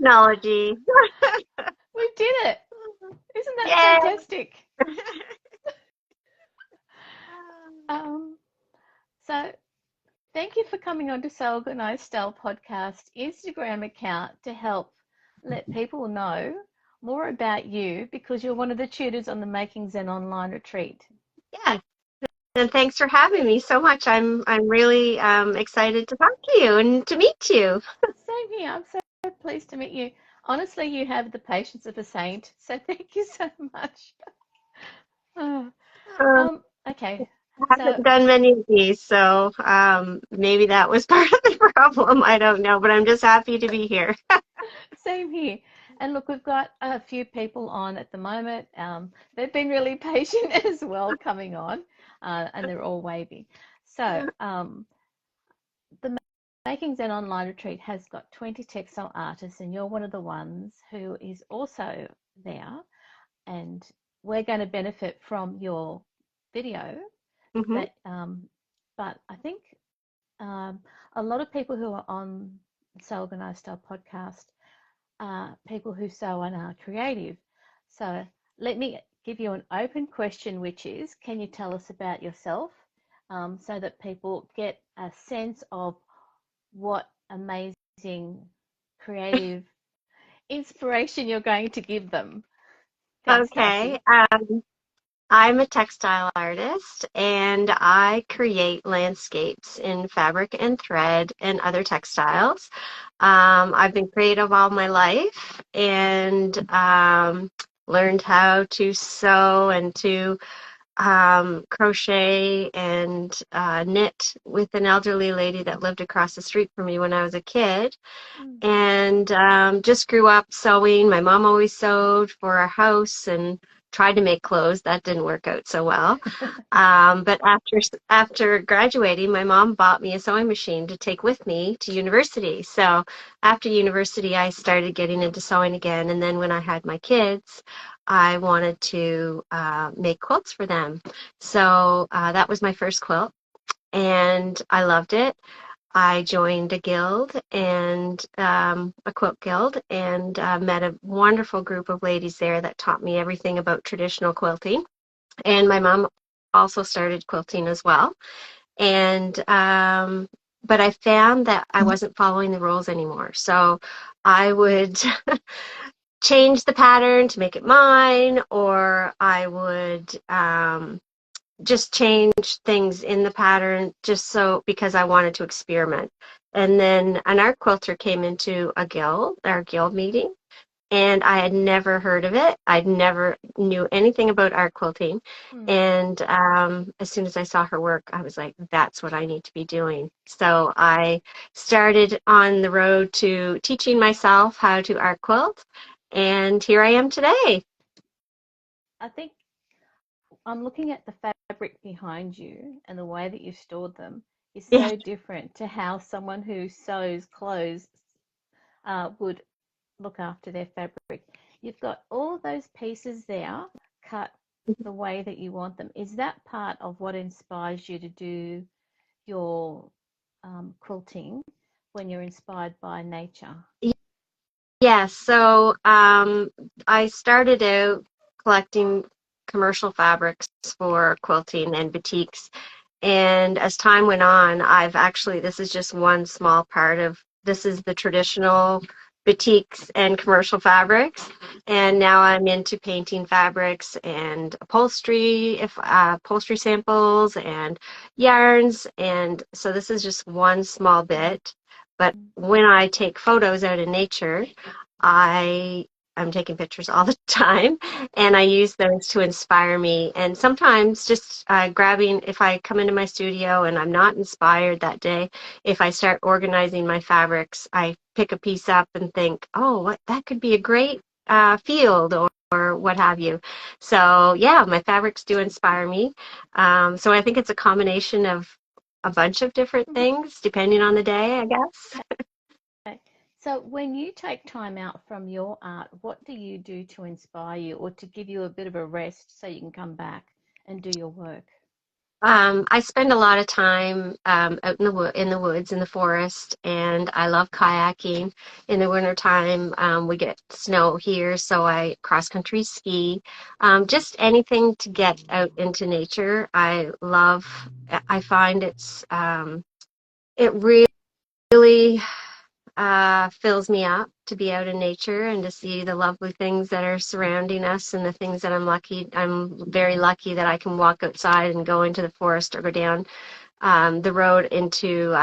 technology. We did it. Isn't that Yay! fantastic? Um, so thank you for coming on to So Organized Style podcast Instagram account to help let people know more about you because you're one of the tutors on the Making Zen Online Retreat. Yeah, and thanks for having me so much. I'm really excited to talk to you and to meet you. Same here. I'm so pleased to meet you. Honestly, you have the patience of a saint. So thank you so much. Oh, Uh, okay. I So haven't done many of these, so maybe that was part of the problem. I don't know, but I'm just happy to be here. same here. And look, we've got a few people on at the moment. They've been really patient as well coming on, and they're all waving. So the Making Zen Online Retreat has got 20 textile artists, and you're one of the ones who is also there. And we're going to benefit from your video. Hmm. But but I think um, a lot of people who are on So Organized Style podcast are people who sew and are creative. So let me give you an open question, which is, can you tell us about yourself so that people get a sense of what amazing creative inspiration you're going to give them? Thanks, Okay. Darcy. I'm a textile artist and I create landscapes in fabric and thread and other textiles. I've been creative all my life and learned how to sew and to crochet and knit with an elderly lady that lived across the street from me when I was a kid. Mm. And just grew up sewing. My mom always sewed for our house and tried to make clothes. That didn't work out so well. But after graduating, my mom bought me a sewing machine to take with me to university. So after university, I started getting into sewing again. And then when I had my kids, I wanted to make quilts for them. So that was my first quilt, and I loved it. I joined a guild and a quilt guild and met a wonderful group of ladies there that taught me everything about traditional quilting. And my mom also started quilting as well. And but I found that I wasn't following the rules anymore. So I would change the pattern to make it mine, or I would just change things in the pattern just so because I wanted to experiment. And then an art quilter came into our guild meeting, and I had never heard of it. I'd never knew anything about art quilting. Mm. And as soon as I saw her work, I was like, that's what I need to be doing. So I started on the road to teaching myself how to art quilt, and here I am today. I think I'm looking at the fabric behind you and the way that you've stored them is Yeah. so different to how someone who sews clothes would look after their fabric. You've got all those pieces there cut the way that you want them. Is that part of what inspires you to do your quilting when you're inspired by nature? Yeah, so I started out collecting commercial fabrics for quilting and batiks. And as time went on, this is just one small part of, this is the traditional batiks and commercial fabrics. And now I'm into painting fabrics and upholstery, if upholstery samples and yarns. And so this is just one small bit. But when I take photos out in nature, I I'm taking pictures all the time, and I use those to inspire me. And sometimes just grabbing, if I come into my studio and I'm not inspired that day, if I start organizing my fabrics, I pick a piece up and think, oh, what that could be a great field or what have you. So yeah, my fabrics do inspire me. So I think it's a combination of a bunch of different Mhm. things depending on the day, I guess. Okay. So when you take time out from your art, what do you do to inspire you or to give you a bit of a rest so you can come back and do your work? I spend a lot of time out in the woods, in the forest, and I love kayaking. In the wintertime, we get snow here, so I cross country ski. Just anything to get out into nature. I love. I find it really fills me up to be out in nature and to see the lovely things that are surrounding us and the things that I'm very lucky that I can walk outside and go into the forest or go down the road into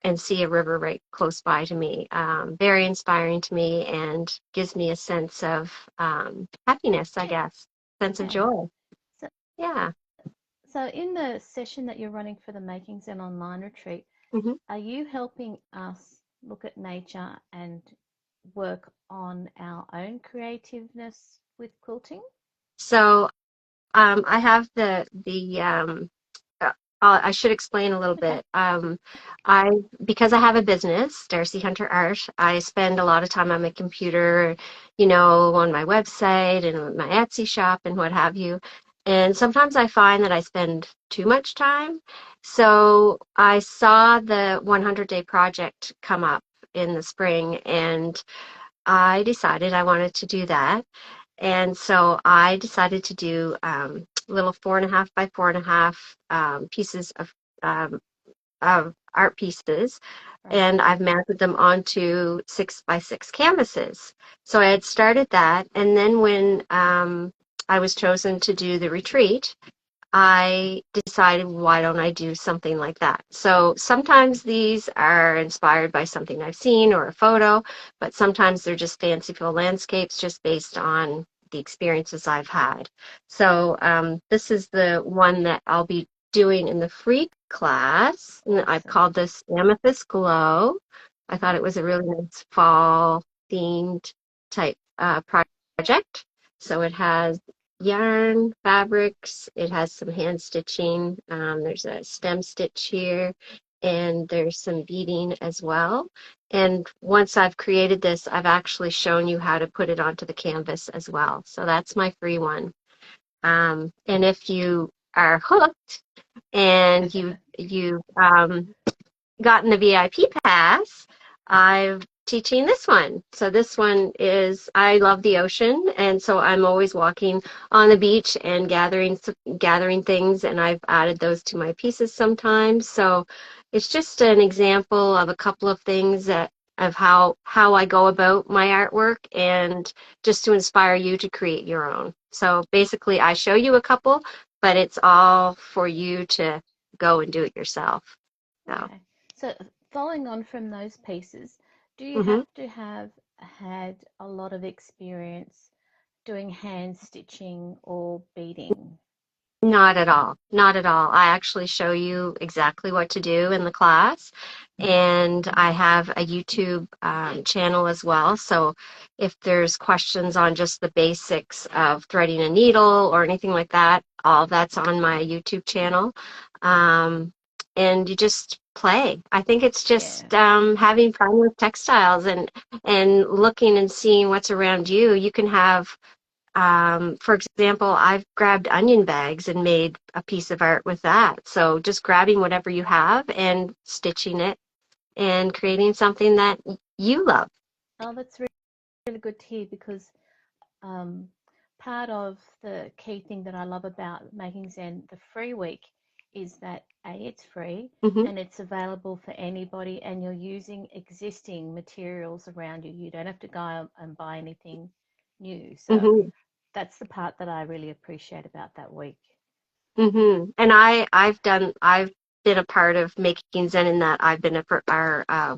and see a river right close by to me. Very inspiring to me and gives me a sense of happiness, I guess, sense of Yeah. joy. So, Yeah. so in the session that you're running for the Making Zen Online Retreat, hmm are you helping us look at nature and work on our own creativeness with quilting? So I have uh, I should explain a little Okay. bit. I because I have a business, Darcy Hunter Art, I spend a lot of time on my computer, on my website and on my Etsy shop and what have you. And sometimes I find that I spend too much time. So I saw the 100-day project come up in the spring, and I decided I wanted to do that. And so I decided to do little 4.5 by 4.5 pieces of art pieces, Right. and I've mounted them onto 6 by 6 canvases. So I had started that, and then when I was chosen to do the retreat, I decided, why don't I do something like that? So sometimes these are inspired by something I've seen or a photo, but sometimes they're just fanciful landscapes just based on the experiences I've had. So this is the one that I'll be doing in the free class, and I've Awesome. called this Amethyst Glow. I thought it was a really nice fall themed type project. So it has yarn fabrics. It has some hand stitching. There's a stem stitch here, and there's some beading as well. And once I've created this, I've actually shown you how to put it onto the canvas as well. So that's my free one. And if you are hooked and you gotten the VIP pass, I'm teaching this one. So this one is, I love the ocean, and so I'm always walking on the beach and gathering things, and I've added those to my pieces sometimes. So it's just an example of a couple of things that of how I go about my artwork and just to inspire you to create your own. So basically I show you a couple, but it's all for you to go and do it yourself. So Okay. So following on from those pieces, do you mhm. have to have had a lot of experience doing hand stitching or beading? Not at all. Not at all. I actually show you exactly what to do in the class. And I have a YouTube channel as well. So if there's questions on just the basics of threading a needle or anything like that, all that's on my YouTube channel. Um, and you just play. I think it's Yeah. just having fun with textiles and looking and seeing what's around you. You can have for example, I've grabbed onion bags and made a piece of art with that. So just grabbing whatever you have and stitching it and creating something that you love. Oh, that's really good to hear because um, part of the key thing that I love about Making Zen the free week is that A, it's free hmm and it's available for anybody, and you're using existing materials around you. You don't have to go and buy anything new. So hmm that's the part that I really appreciate about that week. And I've been a part of Making Zen in that I've been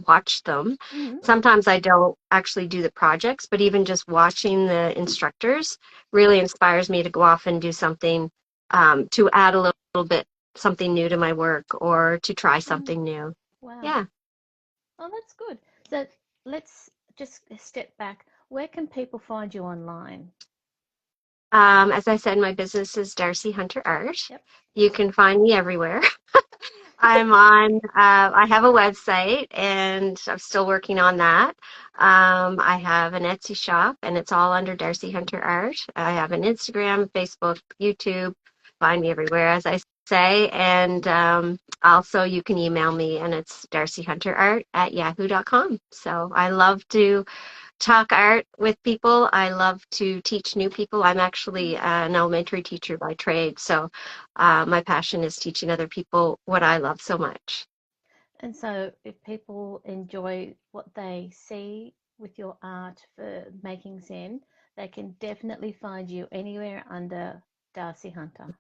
watched them. Hmm. Sometimes I don't actually do the projects, but even just watching the instructors really inspires me to go off and do something to add a little bit something new to my work or to try Mm, something new. wow. Yeah. Oh, that's good. So let's just step back. Where can people find you online? As I said, my business is Darcy Hunter Art. Yep. You can find me everywhere. I have a website and I'm still working on that. I have an Etsy shop and it's all under Darcy Hunter Art. I have an Instagram, Facebook, YouTube. Find me everywhere. As I say. And also you can email me, and it's darcyhunterart@yahoo.com. So I love to talk art with people. I love to teach new people. I'm actually an elementary teacher by trade, so my passion is teaching other people what I love so much. And so if people enjoy what they see with your art for Making Zen, they can definitely find you anywhere under Darcy Hunter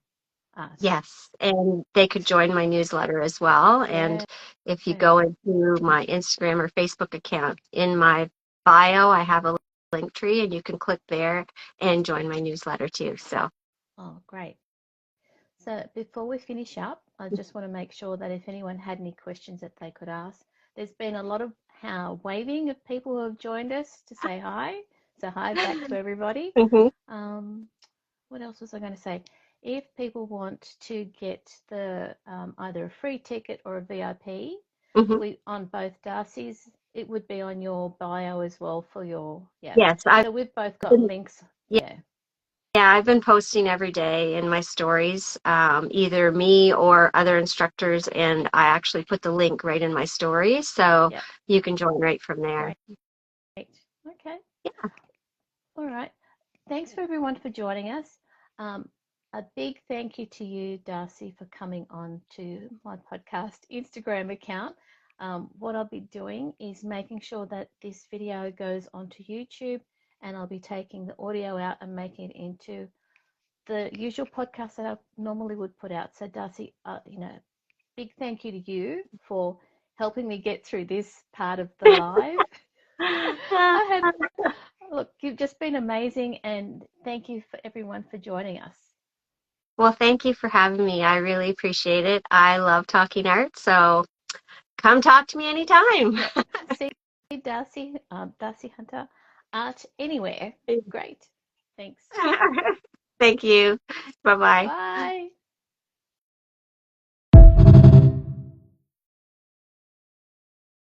Art. Yes, and they could join my newsletter as well. And Yeah, if you go into my Instagram or Facebook account, in my bio, I have a link tree, and you can click there and join my newsletter too. So, oh, great. So before we finish up, I just want to make sure that if anyone had any questions that they could ask, there's been a lot of waving of people who have joined us to say hi. So hi back to everybody. hmm What else was I going to say? If people want to get the either a free ticket or a VIP, hmm we on both Darcy's, it would be on your bio as well for your yes, I've So we've both got been, links. yeah, Yeah, yeah, I've been posting every day in my stories, either me or other instructors, and I actually put the link right in my story, so yeah, you can join right from there. great. Okay, Yeah. all right. Thanks for everyone for joining us. Um, a big thank you to you, Darcy, for coming on to my podcast Instagram account. What I'll be doing is making sure that this video goes onto YouTube, and I'll be taking the audio out and making it into the usual podcast that I normally would put out. So, Darcy, big thank you to you for helping me get through this part of the live. I had Look, you've just been amazing, and thank you for everyone for joining us. Well, thank you for having me. I really appreciate it. I love talking art, so come talk to me anytime. Yeah, see Darcy, Darcy Hunter, Art Anywhere. Great. Thanks. Thank you. Bye bye. Bye.